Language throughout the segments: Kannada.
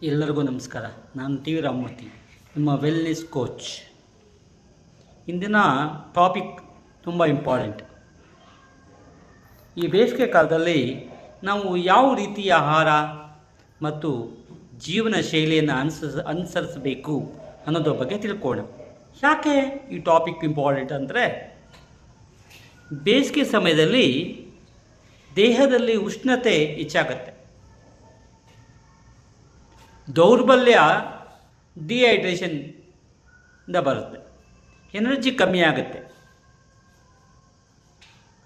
ಎಲ್ಲರಿಗೂ ನಮಸ್ಕಾರ. ನಾನು ಟಿ ವಿ ರಾಮಮೂರ್ತಿ, ನಿಮ್ಮ ವೆಲ್ನೆಸ್ ಕೋಚ್. ಇಂದಿನ ಟಾಪಿಕ್ ತುಂಬ ಇಂಪಾರ್ಟೆಂಟ್. ಈ ಬೇಸಿಗೆ ಕಾಲದಲ್ಲಿ ನಾವು ಯಾವ ರೀತಿಯ ಆಹಾರ ಮತ್ತು ಜೀವನ ಶೈಲಿಯನ್ನು ಅನುಸರಿಸಬೇಕು ಅನ್ನೋದ್ರ ಬಗ್ಗೆ ತಿಳ್ಕೊಳ್ಳೋಣ. ಯಾಕೆ ಈ ಟಾಪಿಕ್ ಇಂಪಾರ್ಟೆಂಟ್ ಅಂದರೆ, ಬೇಸಿಗೆ ಸಮಯದಲ್ಲಿ ದೇಹದಲ್ಲಿ ಉಷ್ಣತೆ ಹೆಚ್ಚಾಗತ್ತೆ, ದೌರ್ಬಲ್ಯ ಡಿಹೈಡ್ರೇಷನ್ನಿಂದ ಬರುತ್ತೆ, ಎನರ್ಜಿ ಕಮ್ಮಿ ಆಗುತ್ತೆ.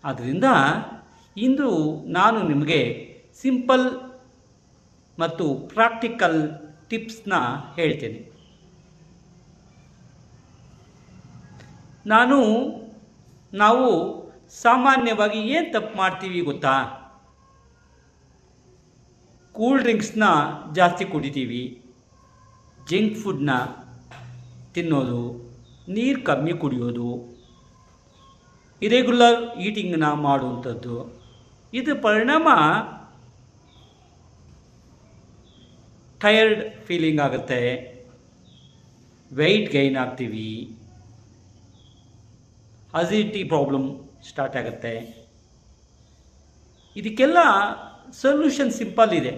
ಆದ್ದರಿಂದ ಇಂದು ನಾನು ನಿಮಗೆ ಸಿಂಪಲ್ ಮತ್ತು ಪ್ರಾಕ್ಟಿಕಲ್ ಟಿಪ್ಸ್ನ ಹೇಳ್ತೇನೆ. ನಾವು ಸಾಮಾನ್ಯವಾಗಿ ಏನು ತಪ್ಪು ಮಾಡ್ತೀವಿ ಗೊತ್ತಾ? ಕೂಲ್ ಡ್ರಿಂಕ್ಸ್ನ ಜಾಸ್ತಿ ಕುಡಿತೀವಿ, ಜಂಕ್ ಫುಡ್ನ ತಿನ್ನೋದು, ನೀರು ಕಮ್ಮಿ ಕುಡಿಯೋದು, ಇರೆಗ್ಯುಲರ್ ಈಟಿಂಗ್ನ ಮಾಡುವಂಥದ್ದು. ಇದು ಪರಿಣಾಮ ಟಯರ್ಡ್ ಫೀಲಿಂಗ್ ಆಗುತ್ತೆ, ವೆಯ್ಟ್ ಗೈನ್ ಆಗ್ತೀವಿ, ಅಸಿಡಿಟಿ ಪ್ರಾಬ್ಲಮ್ ಸ್ಟಾರ್ಟ್ ಆಗುತ್ತೆ. ಇದಕ್ಕೆಲ್ಲ ಸೊಲ್ಯೂಷನ್ ಸಿಂಪಲ್ ಇದೆ.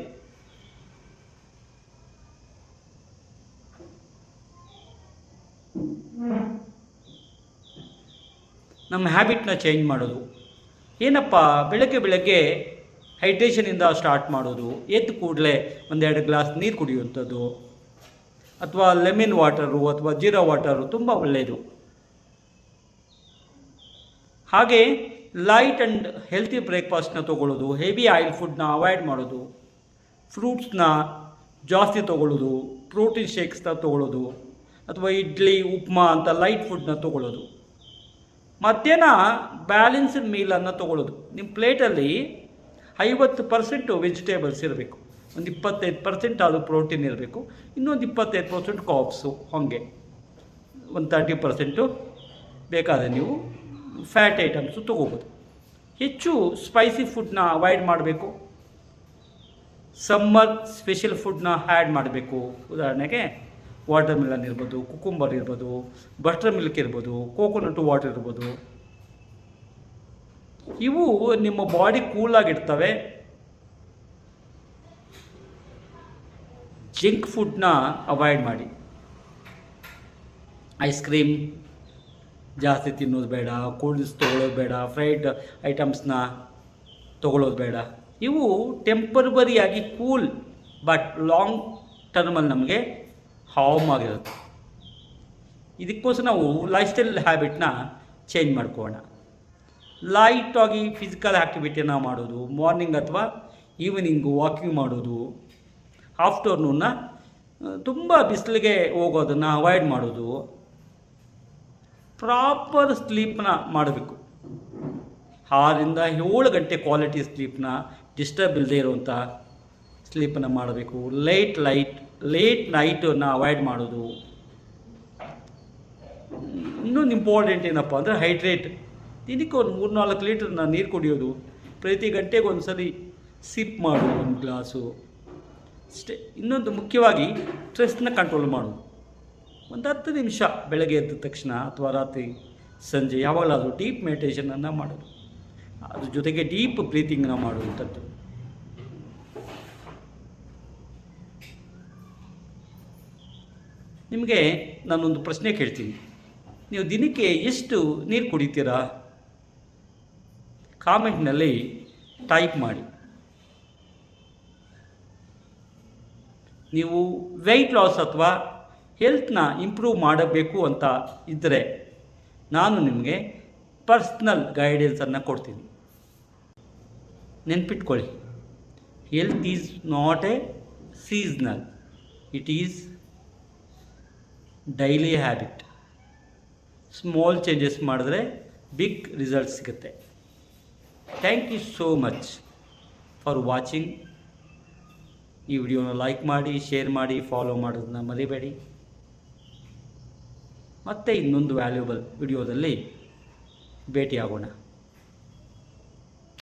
ನಮ್ಮ ಹ್ಯಾಬಿಟ್ನ ಚೇಂಜ್ ಮಾಡೋದು. ಏನಪ್ಪ, ಬೆಳಗ್ಗೆ ಹೈಡ್ರೇಷನಿಂದ ಸ್ಟಾರ್ಟ್ ಮಾಡೋದು. ಎದ್ದು ಕೂಡಲೇ ಒಂದೆರಡು ಗ್ಲಾಸ್ ನೀರು ಕುಡಿಯುವಂಥದ್ದು, ಅಥವಾ ಲೆಮನ್ ವಾಟರು ಅಥವಾ ಜೀರಾ ವಾಟರು ತುಂಬ ಒಳ್ಳೆಯದು. ಹಾಗೆ ಲೈಟ್ ಆ್ಯಂಡ್ ಹೆಲ್ತಿ ಬ್ರೇಕ್ಫಾಸ್ಟ್ನ ತೊಗೊಳ್ಳೋದು, ಹೆವಿ ಆಯಿಲ್ ಫುಡ್ನ ಅವಾಯ್ಡ್ ಮಾಡೋದು, ಫ್ರೂಟ್ಸ್ನ ಜಾಸ್ತಿ ತೊಗೊಳ್ಳೋದು, ಪ್ರೋಟೀನ್ ಶೇಕ್ಸ್ನ ತೊಗೊಳ್ಳೋದು, ಅಥವಾ ಇಡ್ಲಿ ಉಪ್ಮಾ ಅಂತ ಲೈಟ್ ಫುಡ್ನ ತೊಗೊಳ್ಳೋದು. ಮಧ್ಯಾಹ್ನ ಬ್ಯಾಲೆನ್ಸ್ಡ್ ಮೀಲನ್ನು ತೊಗೊಳ್ಳೋದು. ನಿಮ್ಮ ಪ್ಲೇಟಲ್ಲಿ 50% ವೆಜಿಟೇಬಲ್ಸ್ ಇರಬೇಕು, ಒಂದು 25% ಅದು ಪ್ರೋಟೀನ್ ಇರಬೇಕು, ಇನ್ನೊಂದು 25% ಕಾರ್ಬ್ಸು. ಹಾಗೆ ಒಂದು 30% ಬೇಕಾದರೆ ನೀವು ಫ್ಯಾಟ್ ಐಟಮ್ಸು ತೊಗೋಬೋದು. ಹೆಚ್ಚು ಸ್ಪೈಸಿ ಫುಡ್ನ ಅವಾಯ್ಡ್ ಮಾಡಬೇಕು. ಸಮ್ಮರ್ ಸ್ಪೆಷಲ್ ಫುಡ್ನ ಆ್ಯಡ್ ಮಾಡಬೇಕು. ಉದಾಹರಣೆಗೆ ವಾಟರ್ ಮಿಲನ್ ಇರ್ಬೋದು, ಕುಕುಂಬರ್ ಇರ್ಬೋದು, ಬಟರ್ ಮಿಲ್ಕ್ ಇರ್ಬೋದು, ಕೋಕೋನಟ್ ವಾಟರ್ ಇರ್ಬೋದು. ಇವು ನಿಮ್ಮ ಬಾಡಿ ಕೂಲಾಗಿರ್ತವೆ. ಜಂಕ್ ಫುಡ್ನ ಅವಾಯ್ಡ್ ಮಾಡಿ. ಐಸ್ ಕ್ರೀಮ್ ಜಾಸ್ತಿ ತಿನ್ನೋದು ಬೇಡ, ಕೂಲ್ ಡ್ರಿಂಕ್ಸ್ ತೊಗೊಳ್ಳೋದು ಬೇಡ, ಫ್ರೈಡ್ ಐಟಮ್ಸ್ನ ತೊಗೊಳ್ಳೋದು ಬೇಡ. ಇವು ಟೆಂಪರರಿಯಾಗಿ ಕೂಲ್, ಬಟ್ ಲಾಂಗ್ ಟರ್ಮಲ್ಲಿ ನಮಗೆ ಹಾರ್ಮ್ ಆಗಿರುತ್ತೆ. ಇದಕ್ಕೋಸ್ಕರ ನಾವು ಲೈಫ್ ಸ್ಟೈಲ್ ಹ್ಯಾಬಿಟ್ನ ಚೇಂಜ್ ಮಾಡ್ಕೊಳ್ಳೋಣ. ಲೈಟಾಗಿ ಫಿಸಿಕಲ್ ಆ್ಯಕ್ಟಿವಿಟಿನ ಮಾಡೋದು, ಮಾರ್ನಿಂಗ್ ಅಥವಾ ಈವ್ನಿಂಗು ವಾಕಿಂಗ್ ಮಾಡೋದು, ಆಫ್ಟರ್ನೂನ್ನ ತುಂಬ ಬಿಸಿಲಿಗೆ ಹೋಗೋದನ್ನು ಅವಾಯ್ಡ್ ಮಾಡೋದು, ಪ್ರಾಪರ್ ಸ್ಲೀಪ್ನ ಮಾಡಬೇಕು. 6ರಿಂದ 7 ಗಂಟೆ ಕ್ವಾಲಿಟಿ ಸ್ಲೀಪ್ನ, ಡಿಸ್ಟರ್ಬ್ ಇಲ್ಲದೆ ಇರುವಂಥ ಸ್ಲೀಪನ್ನು ಮಾಡಬೇಕು. ಲೇಟ್ ನೈಟನ್ನು ಅವಾಯ್ಡ್ ಮಾಡೋದು. ಇನ್ನೊಂದು ಇಂಪಾರ್ಟೆಂಟ್ ಏನಪ್ಪ ಅಂದರೆ ಹೈಡ್ರೇಟ್. ದಿನಕ್ಕೆ ಒಂದು 3-4 ಲೀಟರ್ನ ನೀರು ಕುಡಿಯೋದು. ಪ್ರತಿ ಗಂಟೆಗೆ ಒಂದು ಸರಿ ಸಿಪ್ ಮಾಡು ಒಂದು ಗ್ಲಾಸು ಅಷ್ಟೇ. ಇನ್ನೊಂದು ಮುಖ್ಯವಾಗಿ ಸ್ಟ್ರೆಸ್ನ ಕಂಟ್ರೋಲ್ ಮಾಡೋದು. ಒಂದು 10 ನಿಮಿಷ ಬೆಳಗ್ಗೆ ಎದ್ದ ತಕ್ಷಣ ಅಥವಾ ರಾತ್ರಿ ಸಂಜೆ ಯಾವಾಗಲಾದರೂ ಡೀಪ್ ಮೆಡಿಟೇಷನನ್ನು ಮಾಡೋದು. ಅದ್ರ ಜೊತೆಗೆ ಡೀಪ್ ಬ್ರೀತಿಂಗ್ನ ಮಾಡುವಂಥದ್ದು. ನಿಮಗೆ ನಾನೊಂದು ಪ್ರಶ್ನೆ ಕೇಳ್ತೀನಿ. ನೀವು ದಿನಕ್ಕೆ ಎಷ್ಟು ನೀರು ಕುಡಿತೀರಾ? ಕಾಮೆಂಟ್ನಲ್ಲಿ ಟೈಪ್ ಮಾಡಿ. ನೀವು ವೆಯ್ಟ್ ಲಾಸ್ ಅಥವಾ ಹೆಲ್ತ್ನ ಇಂಪ್ರೂವ್ ಮಾಡಬೇಕು ಅಂತ ಇದ್ದರೆ ನಾನು ನಿಮಗೆ ಪರ್ಸ್ನಲ್ ಗೈಡೆನ್ಸನ್ನು ಕೊಡ್ತೀನಿ. ನೆನ್ಪಿಟ್ಕೊಳ್ಳಿ, health is not a seasonal, it is daily habit. Small changes ಮಾಡಿದ್ರೆ ಬಿಗ್ ರಿಸಲ್ಟ್ ಸಿಗುತ್ತೆ. Thank you so much for watching. ಈ ವಿಡಿಯೋನ ಲೈಕ್ ಮಾಡಿ, ಶೇರ್ ಮಾಡಿ, ಫಾಲೋ ಮಾಡೋದನ್ನ ಮರಿಬೇಡಿ. ಮತ್ತೆ ಇನ್ನೊಂದು ವ್ಯಾಲ್ಯೂಬಲ್ ವಿಡಿಯೋದಲ್ಲಿ ಭೇಟಿಯಾಗೋಣ.